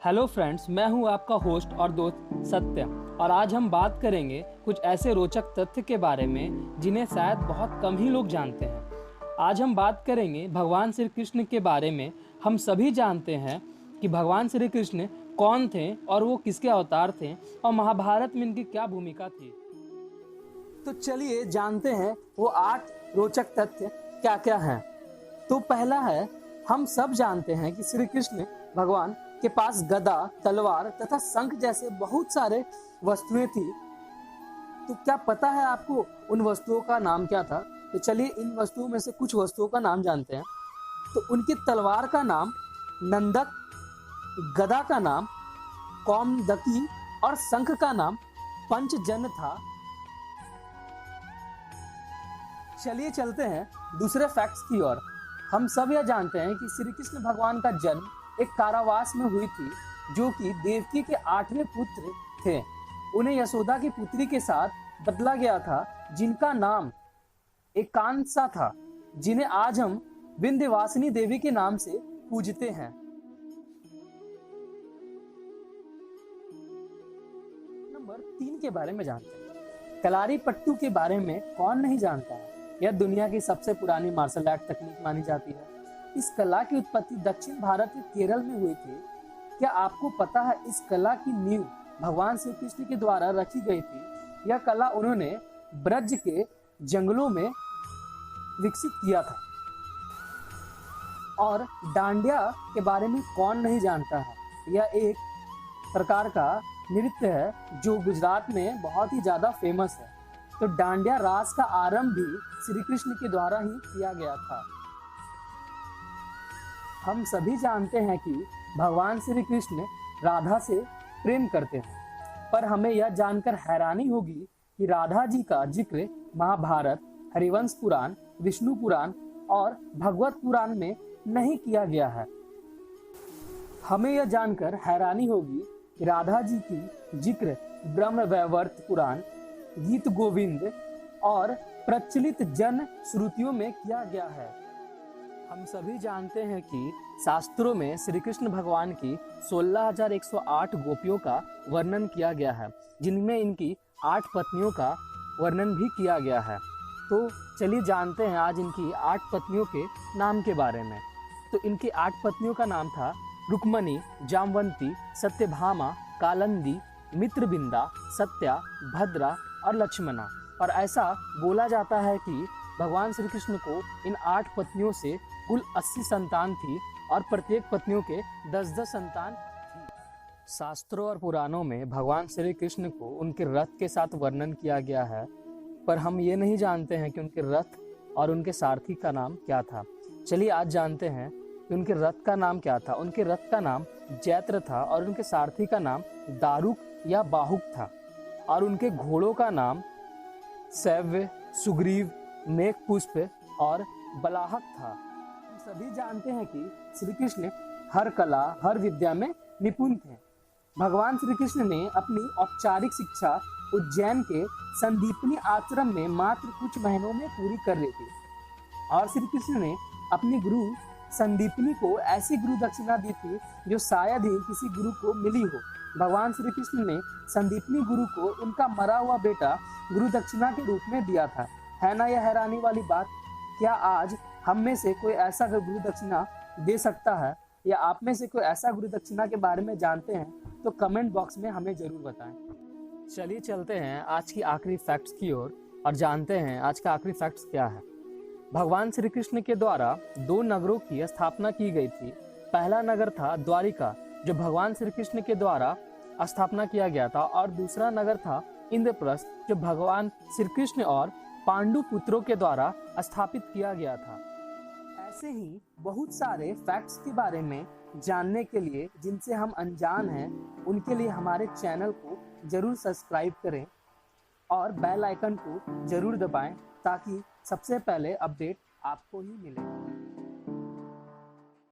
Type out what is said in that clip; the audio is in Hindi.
हेलो फ्रेंड्स, मैं हूं आपका होस्ट और दोस्त सत्य। और आज हम बात करेंगे कुछ ऐसे रोचक तथ्य के बारे में जिन्हें शायद बहुत कम ही लोग जानते हैं। आज हम बात करेंगे भगवान श्री कृष्ण के बारे में। हम सभी जानते हैं कि भगवान श्री कृष्ण कौन थे और वो किसके अवतार थे और महाभारत में इनकी क्या भूमिका थी। तो चलिए जानते हैं वो 8 रोचक तथ्य क्या क्या हैं। तो पहला है, हम सब जानते हैं कि श्री कृष्ण भगवान के पास गदा, तलवार तथा शंख जैसे बहुत सारे वस्तुएं थी। तो क्या पता है आपको उन वस्तुओं का नाम क्या था? तो चलिए इन वस्तुओं में से कुछ वस्तुओं का नाम जानते हैं। तो उनकी तलवार का नाम नंदक, गदा का नाम कौमदकी और शंख का नाम पंचजन था। चलिए चलते हैं दूसरे फैक्ट्स की ओर। हम सब यह जानते हैं कि श्री कृष्ण भगवान का जन्म एक कारावास में हुई थी, जो कि देवकी के 8वें पुत्र थे। उन्हें यशोदा की पुत्री के साथ बदला गया था, जिनका नाम एकांसा था, जिन्हें आज हम विंध्यवासिनी देवी के नाम से पूजते हैं। नंबर 3 के बारे में जानते हैं। कलारी पट्टू के बारे में कौन नहीं जानता है। यह दुनिया की सबसे पुरानी मार्शल आर्ट तकनीक मानी जाती है। इस कला की उत्पत्ति दक्षिण भारत के केरल में हुई थी। क्या आपको पता है इस कला की नींव भगवान श्री कृष्ण के द्वारा रखी गई थी। यह कला उन्होंने ब्रज के जंगलों में विकसित किया था। और डांडिया के बारे में कौन नहीं जानता है। यह एक प्रकार का नृत्य है जो गुजरात में बहुत ही ज्यादा फेमस है। तो डांडिया रास का आरंभ भी श्री कृष्ण के द्वारा ही किया गया था। हम सभी जानते हैं कि भगवान श्री कृष्ण राधा से प्रेम करते हैं, पर हमें यह जानकर हैरानी होगी कि राधा जी का जिक्र महाभारत, हरिवंश पुराण, विष्णु पुराण और भगवत पुराण में नहीं किया गया है। हमें यह जानकर हैरानी होगी कि राधा जी की जिक्र ब्रह्म वैवर्त पुराण, गीत गोविंद और प्रचलित जन श्रुतियों में किया गया है। हम सभी जानते हैं कि शास्त्रों में श्री कृष्ण भगवान की 16,108 गोपियों का वर्णन किया गया है, जिनमें इनकी 8 पत्नियों का वर्णन भी किया गया है। तो चलिए जानते हैं आज इनकी 8 पत्नियों के नाम के बारे में। तो इनकी 8 पत्नियों का नाम था रुक्मणी, जामवंती, सत्यभामा, कालंदी, मित्रबिंदा, सत्या, भद्रा और लक्ष्मणा। और ऐसा बोला जाता है कि भगवान श्री कृष्ण को इन 8 पत्नियों से कुल 80 संतान थी और प्रत्येक पत्नियों के 10-10 संतान थी। शास्त्रों और पुराणों में भगवान श्री कृष्ण को उनके रथ के साथ वर्णन किया गया है, पर हम ये नहीं जानते हैं कि उनके रथ और उनके सारथी का नाम क्या था। चलिए आज जानते हैं कि उनके रथ का नाम क्या था। उनके रथ का नाम जैत्र था और उनके सारथी का नाम दारुक या बाहुक था। और उनके घोड़ों का नाम सैव्य, सुग्रीव, मेघपुष्प और बलाहक था। हम सभी जानते हैं कि श्री कृष्ण हर कला, हर विद्या में निपुण थे। भगवान श्री कृष्ण ने अपनी औपचारिक शिक्षा उज्जैन के संदीपनी आश्रम में मात्र कुछ महीनों में पूरी कर ली थी। और श्री कृष्ण ने अपनी गुरु संदीपनी को ऐसी गुरु दक्षिणा दी थी जो शायद ही किसी गुरु को मिली हो। भगवान श्री कृष्ण ने संदीपनी गुरु को उनका मरा हुआ बेटा गुरु दक्षिणा के रूप में दिया था। है ना यह हैरानी वाली बात। क्या आज हम में से कोई ऐसा गुरु दक्षिणा दे सकता है, या आप में से कोई ऐसा गुरु दक्षिणा के बारे में जानते हैं तो कमेंट बॉक्स में हमें जरूर बताएं। चलिए चलते हैं आज की आखिरी फैक्ट्स की ओर और जानते हैं आज का आखिरी फैक्ट्स क्या है। भगवान श्री कृष्ण के द्वारा 2 नगरों की स्थापना की गई थी। पहला नगर था द्वारिका, जो भगवान श्री कृष्ण के द्वारा स्थापना किया गया था, और दूसरा नगर था इंद्रप्रस्थ, जो भगवान श्री कृष्ण और पांडु पुत्रों के द्वारा स्थापित किया गया था। ऐसे ही बहुत सारे फैक्ट्स के बारे में जानने के लिए जिनसे हम अनजान हैं, उनके लिए हमारे चैनल को जरूर सब्सक्राइब करें और बेल आइकन को जरूर दबाएं, ताकि सबसे पहले अपडेट आपको ही मिले।